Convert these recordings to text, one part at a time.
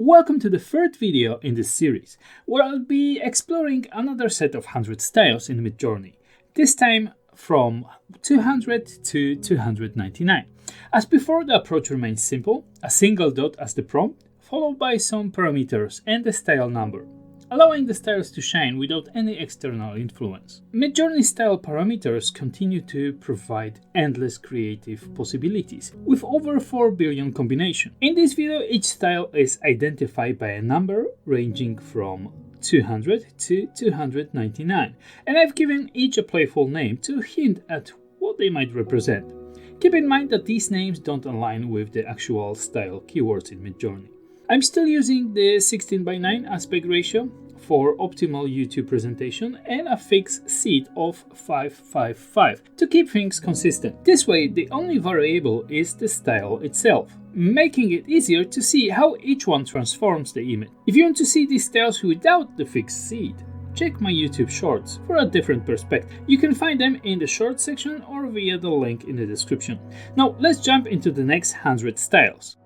Welcome to the third video in this series, where I'll be exploring another set of 100 styles in MidJourney, this time from 200 to 299. As before, the approach remains simple, a single dot as the prompt, followed by some parameters and the style number, allowing the styles to shine without any external influence. MidJourney style parameters continue to provide endless creative possibilities, with over 4 billion combinations. In this video, each style is identified by a number ranging from 200 to 299, and I've given each a playful name to hint at what they might represent. Keep in mind that these names don't align with the actual style keywords in MidJourney. I'm still using the 16:9 aspect ratio for optimal YouTube presentation and a fixed seed of 555 to keep things consistent. This way, the only variable is the style itself, making it easier to see how each one transforms the image. If you want to see these styles without the fixed seed, check my YouTube shorts for a different perspective. You can find them in the shorts section or via the link in the description. Now let's jump into the next 100 styles.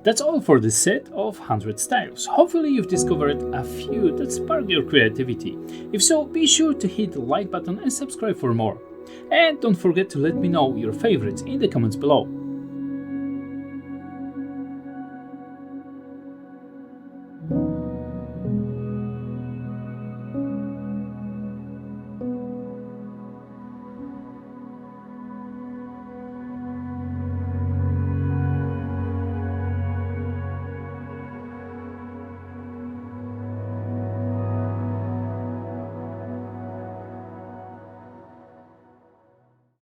That's all for this set of 100 styles. Hopefully you've discovered a few that spark your creativity. If so, be sure to hit the like button and subscribe for more. And don't forget to let me know your favorites in the comments below.